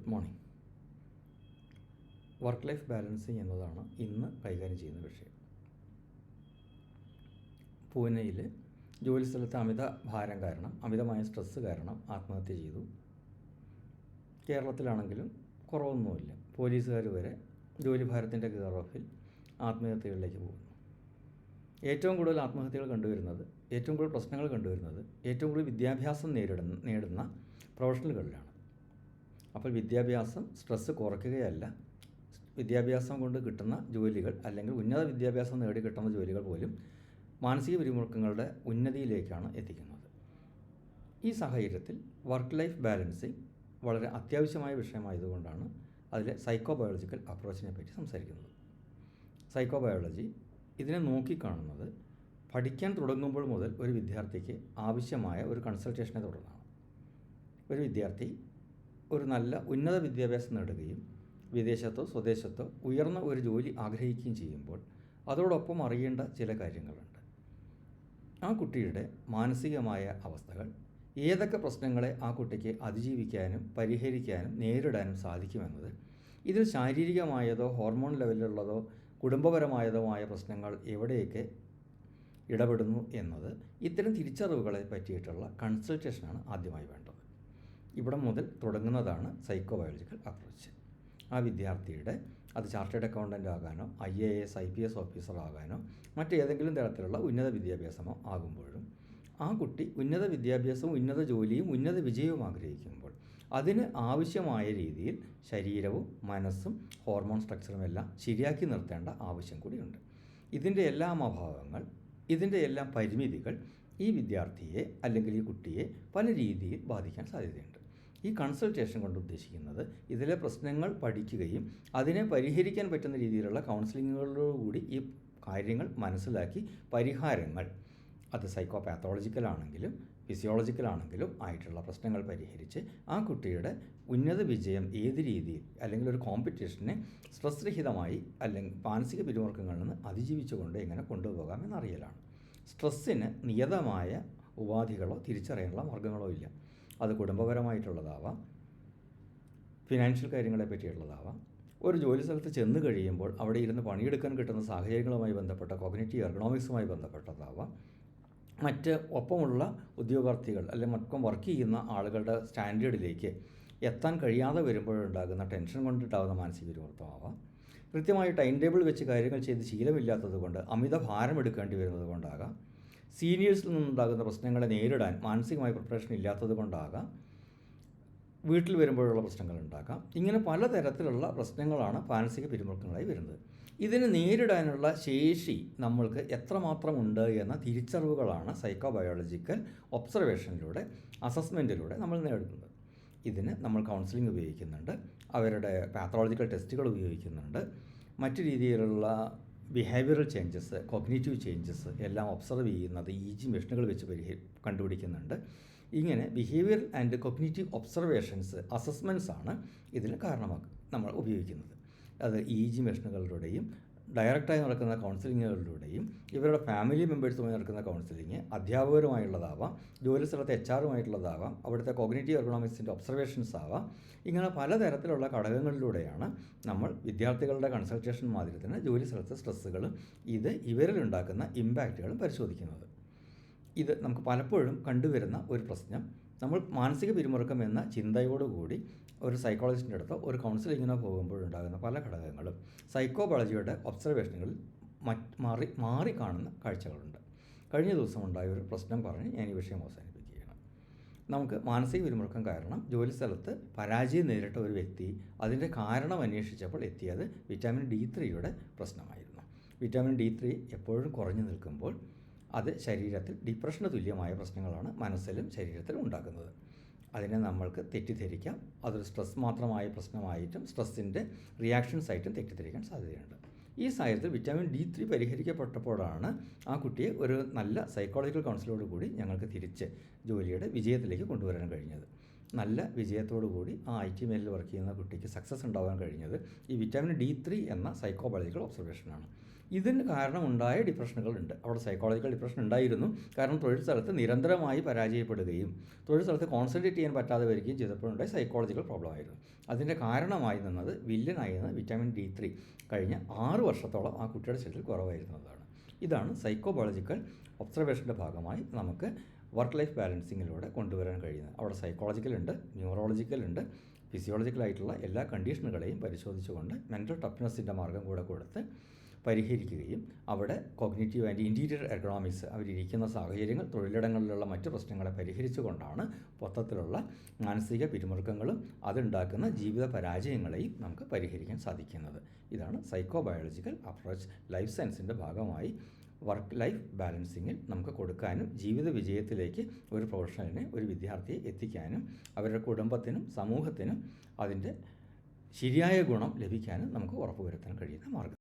Good morning. Work life balancing എന്നതാണ് ഇന്ന് കൈകാര്യം ചെയ്യുന്ന വിഷയം. പൂനെയിൽ ജോലിസ്ഥലത്ത് അമിത ഭാരം കാരണം, അമിതമായ സ്ട്രെസ്സ് കാരണം ആത്മഹത്യ ചെയ്തു. കേരളത്തിലാണെങ്കിലും കുറവൊന്നുമില്ല. പോലീസുകാർ വരെ ജോലിഭാരത്തിൻ്റെ കെയർ ഓഫിൽ ആത്മഹത്യകളിലേക്ക് പോകുന്നു. ഏറ്റവും കൂടുതൽ ആത്മഹത്യകൾ കണ്ടുവരുന്നത്, ഏറ്റവും കൂടുതൽ പ്രശ്നങ്ങൾ കണ്ടുവരുന്നത് ഏറ്റവും കൂടുതൽ വിദ്യാഭ്യാസം നേടുന്ന പ്രൊഫഷണലുകളിലാണ്. അപ്പോൾ വിദ്യാഭ്യാസം സ്ട്രെസ്സ് കുറയ്ക്കുകയല്ല, വിദ്യാഭ്യാസം കൊണ്ട് കിട്ടുന്ന ജോലികൾ അല്ലെങ്കിൽ ഉന്നത വിദ്യാഭ്യാസം നേടി കിട്ടുന്ന ജോലികൾ പോലും മാനസിക പിരിമുറുക്കങ്ങളുടെ ഉന്നതിയിലേക്കാണ് എത്തിക്കുന്നത്. ഈ സാഹചര്യത്തിൽ വർക്ക് ലൈഫ് ബാലൻസിങ് വളരെ അത്യാവശ്യമായ വിഷയമായതുകൊണ്ടാണ് അതിലെ സൈക്കോബയോളജിക്കൽ അപ്രോച്ചിനെ പറ്റി സംസാരിക്കുന്നത്. സൈക്കോബയോളജി ഇതിനെ നോക്കിക്കാണുന്നത് പഠിക്കാൻ തുടങ്ങുമ്പോൾ മുതൽ ഒരു വിദ്യാർത്ഥിക്ക് ആവശ്യമായ ഒരു കൺസൾട്ടേഷനെ തുടർന്നാണ്. ഒരു വിദ്യാർത്ഥി ഒരു നല്ല ഉന്നത വിദ്യാഭ്യാസം നേടുകയും വിദേശത്തോ സ്വദേശത്തോ ഉയർന്ന ഒരു ജോലി ആഗ്രഹിക്കുകയും ചെയ്യുമ്പോൾ അതോടൊപ്പം അറിയേണ്ട ചില കാര്യങ്ങളുണ്ട്. ആ കുട്ടിയുടെ മാനസികമായ അവസ്ഥകൾ, ഏതൊക്കെ പ്രശ്നങ്ങളെ ആ കുട്ടിക്ക് അതിജീവിക്കാനും പരിഹരിക്കാനും നേരിടാനും സാധിക്കുമെന്നത്, ഇതിൽ ശാരീരികമായതോ ഹോർമോൺ ലെവലിലുള്ളതോ കുടുംബപരമായതോ ആയ പ്രശ്നങ്ങൾ എവിടെയൊക്കെ ഇടപെടുന്നു എന്നത്, ഇത്തരം തിരിച്ചറിവുകളെ പറ്റിയിട്ടുള്ള കൺസൾട്ടേഷനാണ് ആദ്യമായി വേണ്ടത്. ഇവിടെ മുതൽ തുടങ്ങുന്നതാണ് സൈക്കോബയോളജിക്കൽ അപ്രോച്ച്. ആ വിദ്യാർത്ഥിയുടെ അത് ചാർട്ടേഡ് അക്കൗണ്ടൻ്റ് ആകാനോ IAS IPS ഓഫീസർ ആകാനോ മറ്റേതെങ്കിലും തരത്തിലുള്ള ഉന്നത വിദ്യാഭ്യാസമോ ആകുമ്പോഴും ആ കുട്ടി ഉന്നത വിദ്യാഭ്യാസവും ഉന്നത ജോലിയും ഉന്നത വിജയവും ആഗ്രഹിക്കുമ്പോൾ അതിന് ആവശ്യമായ രീതിയിൽ ശരീരവും മനസ്സും ഹോർമോൺ സ്ട്രക്ചറും എല്ലാം ശരിയാക്കി നിർത്തേണ്ട ആവശ്യം കൂടിയുണ്ട്. ഇതിൻ്റെ എല്ലാം അഭാവങ്ങൾ, ഇതിൻ്റെ എല്ലാം പരിമിതികൾ ഈ വിദ്യാർത്ഥിയെ അല്ലെങ്കിൽ ഈ കുട്ടിയെ പല രീതിയിൽ ബാധിക്കാൻ സാധ്യതയുണ്ട്. ഈ കൺസൾട്ടേഷൻ കൊണ്ട് ഉദ്ദേശിക്കുന്നത് ഇതിലെ പ്രശ്നങ്ങൾ പഠിക്കുകയും അതിനെ പരിഹരിക്കാൻ പറ്റുന്ന രീതിയിലുള്ള കൗൺസിലിങ്ങുകളോടുകൂടി ഈ കാര്യങ്ങൾ മനസ്സിലാക്കി പരിഹാരങ്ങൾ, അത് സൈക്കോ പാത്തോളജിക്കലാണെങ്കിലും ഫിസിയോളജിക്കലാണെങ്കിലും ആയിട്ടുള്ള പ്രശ്നങ്ങൾ പരിഹരിച്ച് ആ കുട്ടിയുടെ ഉന്നത വിജയം ഏത് രീതിയിൽ അല്ലെങ്കിൽ ഒരു കോമ്പറ്റീഷനെ സ്ട്രെസ് രഹിതമായി അല്ലെങ്കിൽ മാനസിക പിരിമുറുക്കങ്ങളിൽ നിന്ന് അതിജീവിച്ചുകൊണ്ട് എങ്ങനെ കൊണ്ടുപോകാം എന്നറിയലാണ്. സ്ട്രെസ്സിന് നിയതമായ ഉപാധികളോ തിരിച്ചറിയാനുള്ള മാർഗ്ഗങ്ങളോ ഇല്ല. അത് കുടുംബപരമായിട്ടുള്ളതാവാം, ഫിനാൻഷ്യൽ കാര്യങ്ങളെ പറ്റിയുള്ളതാവാം, ഒരു ജോലി സ്ഥലത്ത് ചെന്ന് കഴിയുമ്പോൾ അവിടെ ഇരുന്ന് പണിയെടുക്കാൻ കിട്ടുന്ന സാഹചര്യങ്ങളുമായി ബന്ധപ്പെട്ട കോഗ്നിറ്റീവ് എർഗണോമിക്സുമായി ബന്ധപ്പെട്ടതാവാം, മറ്റ് ഒപ്പമുള്ള ഉദ്യോഗാർത്ഥികൾ അല്ലെങ്കിൽ മൊത്തം വർക്ക് ചെയ്യുന്ന ആളുകളുടെ സ്റ്റാൻഡേർഡിലേക്ക് എത്താൻ കഴിയാതെ വരുമ്പോഴുണ്ടാകുന്ന ടെൻഷൻ കൊണ്ടുണ്ടാകുന്ന മാനസിക പിരിമുറുക്കമാവാം, കൃത്യമായി ടൈം ടേബിൾ വെച്ച് കാര്യങ്ങൾ ചെയ്ത് ശീലമില്ലാത്തത് കൊണ്ട് അമിത ഭാരം എടുക്കേണ്ടി വരുന്നത് കൊണ്ടാകാം, സീനിയേഴ്സിൽ നിന്നുണ്ടാകുന്ന പ്രശ്നങ്ങളെ നേരിടാൻ മാനസികമായ പ്രിപ്പറേഷൻ ഇല്ലാത്തത് കൊണ്ടാകാം, വീട്ടിൽ വരുമ്പോഴുള്ള പ്രശ്നങ്ങളുണ്ടാകാം. ഇങ്ങനെ പലതരത്തിലുള്ള പ്രശ്നങ്ങളാണ് മാനസിക പിരിമുറുക്കങ്ങളായി വരുന്നത്. ഇതിനെ നേരിടാനുള്ള ശേഷി നമ്മൾക്ക് എത്രമാത്രം ഉണ്ട് എന്ന തിരിച്ചറിവുകളാണ് സൈക്കോബയോളജിക്കൽ ഒബ്സർവേഷനിലൂടെ, അസസ്മെൻറ്റിലൂടെ നമ്മൾ നേടുന്നത്. ഇതിന് നമ്മൾ കൗൺസിലിംഗ് ഉപയോഗിക്കുന്നുണ്ട്, അവരുടെ പാത്തോളജിക്കൽ ടെസ്റ്റുകൾ ഉപയോഗിക്കുന്നുണ്ട്, മറ്റു രീതിയിലുള്ള ബിഹേവിയറൽ ചേഞ്ചസ്, കോഗ്നിറ്റീവ് ചേഞ്ചസ് എല്ലാം ഒബ്സർവ് ചെയ്യുന്നത് EEG മെഷീനുകൾ വെച്ച് കണ്ടുപിടിക്കുന്നുണ്ട്. ഇങ്ങനെ behaviour and cognitive observations, assessments ആണ് ഇതിന് കാരണമാക്കുക നമ്മൾ ഉപയോഗിക്കുന്നത്. അത് EEG മെഷീനുകളിലൂടെയും ഡയറക്റ്റായി നടക്കുന്ന കൗൺസിലിങ്ങുകളിലൂടെയും ഇവരുടെ ഫാമിലി മെമ്പേഴ്സുമായി നടക്കുന്ന കൗൺസിലിങ്, അധ്യാപകരുമായുള്ളതാവാം, ജോലി സ്ഥലത്തെ HR-ഉമായിട്ടുള്ളതാവാം, അവിടുത്തെ കോഗ്നിറ്റീവ് എർഗണോമിക്സിൻ്റെ ഒബ്സർവേഷൻസ് ആവാം. ഇങ്ങനെ പലതരത്തിലുള്ള ഘടകങ്ങളിലൂടെയാണ് നമ്മൾ വിദ്യാർത്ഥികളുടെ കൺസൾട്ടേഷൻ മാതിരി തന്നെ ജോലി സ്ഥലത്തെ സ്ട്രെസ്സുകളും ഇത് ഇവരിലുണ്ടാക്കുന്ന ഇമ്പാക്റ്റുകളും പരിശോധിക്കുന്നത്. ഇത് നമുക്ക് പലപ്പോഴും കണ്ടുവരുന്ന ഒരു പ്രശ്നം, നമ്മൾ മാനസിക പിരിമുറുക്കം എന്ന ചിന്തയോടുകൂടി ഒരു സൈക്കോളജിസ്റ്റിൻ്റെ അടുത്തോ ഒരു കൗൺസിലിങ്ങിനോ പോകുമ്പോഴുണ്ടാകുന്ന പല ഘടകങ്ങളും സൈക്കോബയോളജിയുടെ ഒബ്സർവേഷനുകളിൽ മാറി കാണുന്ന കാഴ്ചകളുണ്ട്. കഴിഞ്ഞ ദിവസം ഉണ്ടായ ഒരു പ്രശ്നം പറഞ്ഞ് ഞാൻ ഈ വിഷയം അവസാനിപ്പിക്കുകയാണ്. നമുക്ക് മാനസിക പിരിമുറുക്കം കാരണം ജോലി സ്ഥലത്ത് പരാജയം നേരിട്ട ഒരു വ്യക്തി അതിൻ്റെ കാരണം അന്വേഷിച്ചപ്പോൾ എത്തിയത് വിറ്റാമിൻ D3യുടെ പ്രശ്നമായിരുന്നു. വിറ്റാമിൻ D3 എപ്പോഴും കുറഞ്ഞു നിൽക്കുമ്പോൾ അത് ശരീരത്തിൽ ഡിപ്രഷന് തുല്യമായ പ്രശ്നങ്ങളാണ് മനസ്സിലും ശരീരത്തിലും ഉണ്ടാക്കുന്നത്. അതിനെ നമ്മൾക്ക് തെറ്റിദ്ധരിക്കാം, അതൊരു സ്ട്രെസ് മാത്രമായ പ്രശ്നമായിട്ടും സ്ട്രെസ്സിൻ്റെ റിയാക്ഷൻസ് ആയിട്ടും തെറ്റിദ്ധരിക്കാൻ സാധ്യതയുണ്ട്. ഈ സാഹചര്യത്തിൽ വിറ്റാമിൻ D3 പരിഹരിക്കപ്പെട്ടപ്പോഴാണ് ആ കുട്ടിയെ ഒരു നല്ല സൈക്കോളജിക്കൽ കൗൺസിലോട് കൂടി ഞങ്ങൾക്ക് തിരിച്ച് ജോലിയുടെ വിജയത്തിലേക്ക് കൊണ്ടുവരാൻ കഴിഞ്ഞത്. നല്ല വിജയത്തോടു കൂടി ആ IT മേലിൽ വർക്ക് ചെയ്യുന്ന കുട്ടിക്ക് സക്സസ് ഉണ്ടാകാൻ കഴിഞ്ഞത് ഈ വിറ്റാമിൻ D3 എന്ന സൈക്കോബയോളജിക്കൽ ഒബ്സർവേഷനാണ്. ഇതിന് കാരണമുണ്ടായ ഡിപ്രഷനുകളുണ്ട്. അവിടെ സൈക്കോളജിക്കൽ ഡിപ്രഷൻ ഉണ്ടായിരുന്നു. കാരണം തൊഴിൽ സ്ഥലത്ത് നിരന്തരമായി പരാജയപ്പെടുകയും തൊഴിൽ സ്ഥലത്ത് കോൺസെൻട്രേറ്റ് ചെയ്യാൻ പറ്റാതെ വരികയും ചെയ്തപ്പോഴുണ്ടായ സൈക്കോളജിക്കൽ പ്രോബ്ലം ആയിരുന്നു. അതിൻ്റെ കാരണമായി നിന്നത് വില്ലനായിരുന്ന വിറ്റാമിൻ D3 കഴിഞ്ഞ 6 വർഷത്തോളം ആ കുട്ടിയുടെ ശരീരത്തിൽ കുറവായിരുന്നതാണ്. ഇതാണ് സൈക്കോബയോളജിക്കൽ ഒബ്സർവേഷൻ്റെ ഭാഗമായി നമുക്ക് വർക്ക് ലൈഫ് ബാലൻസിങ്ങിലൂടെ കൊണ്ടുവരാൻ കഴിയുന്നത്. അവിടെ സൈക്കോളജിക്കലുണ്ട്, ന്യൂറോളജിക്കലുണ്ട്, ഫിസിയോളജിക്കലായിട്ടുള്ള എല്ലാ കണ്ടീഷനുകളെയും പരിശോധിച്ചുകൊണ്ട് മെൻ്റൽ ടഫ്നെസ്സിൻ്റെ മാർഗം കൂടെ കൊടുത്ത് പരിഹരിക്കുകയും അവിടെ കോഗ്നിറ്റീവ് ആൻഡ് ഇൻറ്റീരിയർ എർഗണോമിക്സ് അവരിയ്ക്കുന്ന സാഹചര്യങ്ങൾ, തൊഴിലിടങ്ങളിലുള്ള മറ്റ് പ്രശ്നങ്ങളെ പരിഹരിച്ചുകൊണ്ടാണ് മൊത്തത്തിലുള്ള മാനസിക പിരിമുറുക്കങ്ങളും അതുണ്ടാക്കുന്ന ജീവിത പരാജയങ്ങളെയും നമുക്ക് പരിഹരിക്കാൻ സാധിക്കുന്നത്. ഇതാണ് സൈക്കോബയോളജിക്കൽ അപ്രോച്ച് ലൈഫ് സയൻസിൻ്റെ ഭാഗമായി വർക്ക് ലൈഫ് ബാലൻസിങ്ങിൽ നമുക്ക് കൊടുക്കാനും ജീവിത വിജയത്തിലേക്ക് ഒരു പ്രൊഫഷണലിനെ, ഒരു വിദ്യാർത്ഥിയെ എത്തിക്കാനും അവരുടെ കുടുംബത്തിനും സമൂഹത്തിനും അതിൻ്റെ ശരിയായ ഗുണം ലഭിക്കാനും നമുക്ക് ഉറപ്പുവരുത്താൻ കഴിയുന്ന മാർഗ്ഗം.